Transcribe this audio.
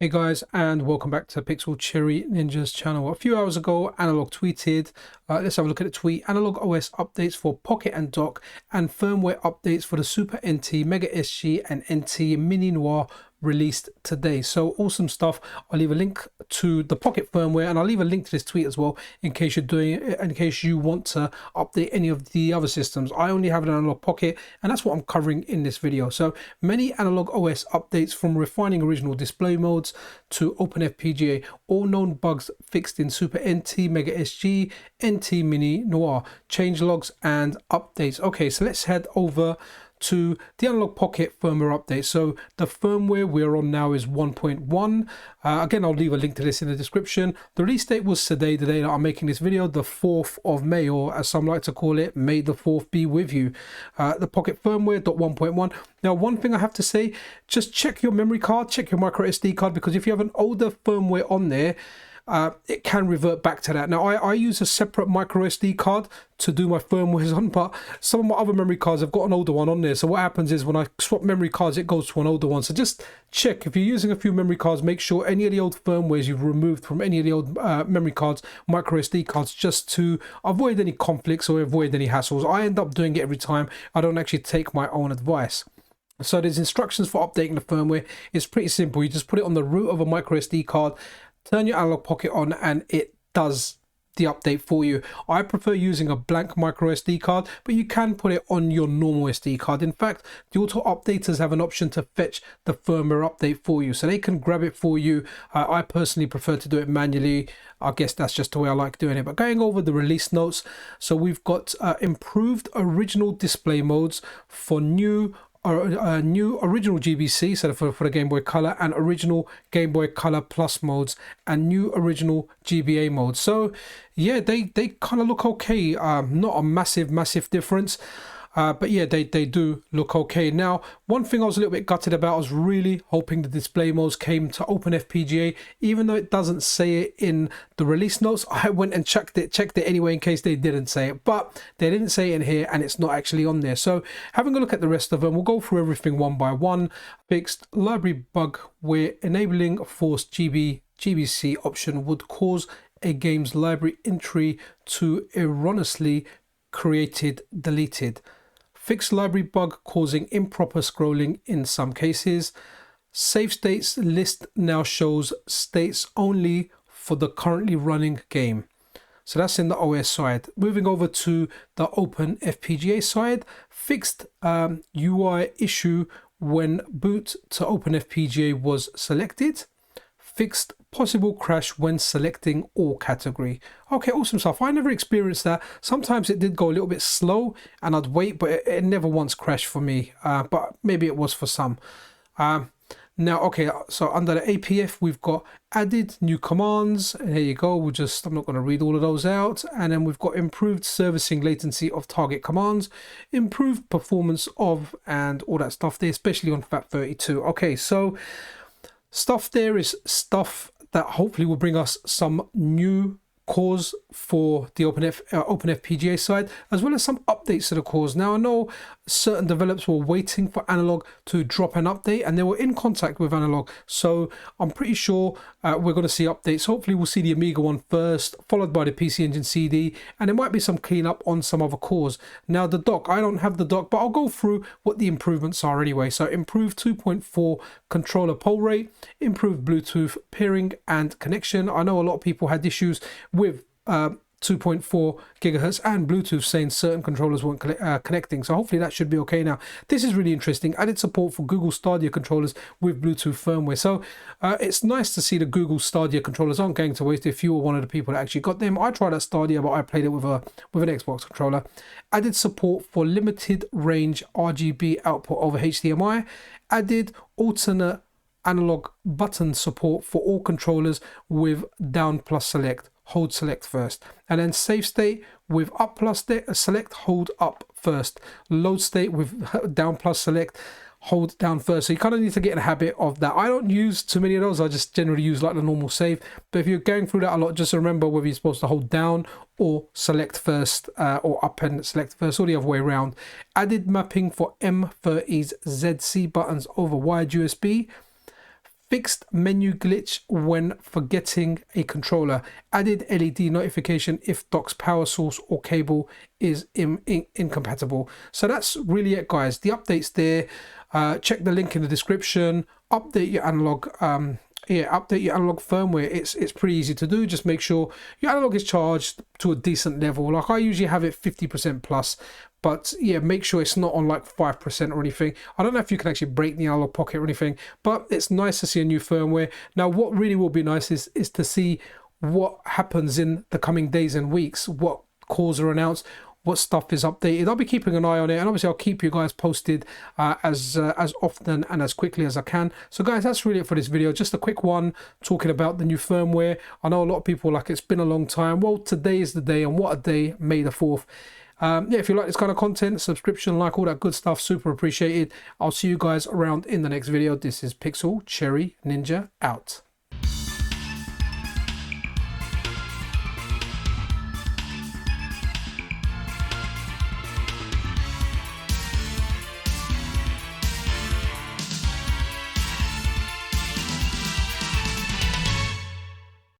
Hey guys, and welcome back to Pixel Cherry Ninja's channel. A few hours ago, Analogue tweeted, let's have a look at the tweet. Analogue OS updates for Pocket and Dock and firmware updates for the Super NT, Mega SG and NT Mini Noir released today. So awesome stuff. I'll leave a link to the Pocket firmware and I'll leave a link to this tweet as well in case you want to update any of the other systems. I only have an Analogue Pocket and that's what I'm covering in this video. So many Analogue OS updates, from refining original display modes to openFPGA, all known bugs fixed in Super NT, Mega SG, NT Mini Noir, change logs and updates. Okay, so let's head over to the Analogue Pocket firmware update. So the firmware we're on now is 1.1. Again, I'll leave a link to this in the description. The release date was today, the day that I'm making this video, the 4th of May, or as some like to call it, May the 4th be with you. The Pocket firmware 1.1. Now, one thing I have to say, just check your memory card, check your micro SD card, because if you have an older firmware on there, it can revert back to that. Now, I use a separate micro SD card to do my firmwares on, but some of my other memory cards have got an older one on there. So what happens is when I swap memory cards, it goes to an older one. So just check, if you're using a few memory cards, make sure any of the old firmwares you've removed from any of the old memory cards, micro SD cards, just to avoid any conflicts or avoid any hassles. I end up doing it every time. I don't actually take my own advice. So there's instructions for updating the firmware. It's pretty simple. You just put it on the root of a micro SD card, turn your Analogue Pocket on, and it does the update for you. I prefer using a blank micro SD card, but you can put it on your normal SD card. In fact, the auto updaters have an option to fetch the firmware update for you, so they can grab it for you. I personally prefer to do it manually. I guess that's just the way I like doing it. But going over the release notes, so we've got improved original display modes for new original GBC, so for the Game Boy Color, and original Game Boy Color Plus modes, and new original GBA modes. So yeah, they kind of look okay. Not a massive difference. But yeah, they do look okay. Now, one thing I was a little bit gutted about, I was really hoping the display modes came to openFPGA, even though it doesn't say it in the release notes. I went and checked it anyway in case they didn't say it, but they didn't say it in here and it's not actually on there. So having a look at the rest of them, we'll go through everything one by one. Fixed library bug where enabling forced GBC option would cause a game's library entry to erroneously deleted. Fixed library bug causing improper scrolling in some cases. Save states list now shows states only for the currently running game. So that's in the OS side. Moving over to the openFPGA side, fixed UI issue when boot to openFPGA was selected. Fixed possible crash when selecting all category. Okay, awesome stuff. I never experienced that. Sometimes it did go a little bit slow and I'd wait, but it never once crashed for me. But maybe it was for some. Now, okay, so under the APF, we've got added new commands. And here you go. I'm not going to read all of those out. And then we've got improved servicing latency of target commands, improved performance of, and all that stuff there, especially on FAT32. Okay, so stuff there is stuff that hopefully will bring us some new cores for the openFPGA side, as well as some updates to the cores. Now, I know certain developers were waiting for Analogue to drop an update and they were in contact with Analogue, so I'm pretty sure we're going to see updates. Hopefully we'll see the Amiga one first, followed by the PC Engine CD, and there might be some cleanup on some other cores. Now, the dock, I don't have the dock, but I'll go through what the improvements are anyway. So improved 2.4 controller poll rate, improved Bluetooth pairing and connection. I know a lot of people had issues with 2.4 gigahertz and Bluetooth, saying certain controllers weren't connecting, so hopefully that should be okay now. This is really interesting. Added support for Google Stadia controllers with Bluetooth firmware. So it's nice to see the Google Stadia controllers aren't going to waste if you were one of the people that actually got them. I tried that Stadia, but I played it with an Xbox controller. Added support for limited range RGB output over HDMI. Added alternate analog button support for all controllers with down plus select, hold select first, and then save state with up plus select, hold up first, load state with down plus select, hold down first. So you kind of need to get in a habit of that. I don't use too many of those. I just generally use like the normal save, but if you're going through that a lot, just remember whether you're supposed to hold down or select first, or up and select first, or the other way around. Added mapping for M30's ZC buttons over wired USB. Fixed menu glitch when forgetting a controller. Added LED notification if dock's power source or cable is incompatible. So that's really it, guys. The update's there. Check the link in the description. Update your analog update your analog firmware. It's pretty easy to do. Just make sure your analog is charged to a decent level. Like I usually have it 50% plus, but yeah, make sure it's not on like 5% or anything. I don't know if you can actually break the Analogue Pocket or anything, but it's nice to see a new firmware. Now what really will be nice is to see what happens in the coming days and weeks, what cores are announced, what stuff is updated. I'll be keeping an eye on it, and obviously I'll keep you guys posted as often and as quickly as I can. So guys, that's really it for this video. Just a quick one talking about the new firmware. I know a lot of people like it's been a long time. Well, today is the day, and what a day, May the 4th. Yeah, if you like this kind of content, subscription, like, all that good stuff, super appreciated. I'll see you guys around in the next video. This is Pixel Cherry Ninja out.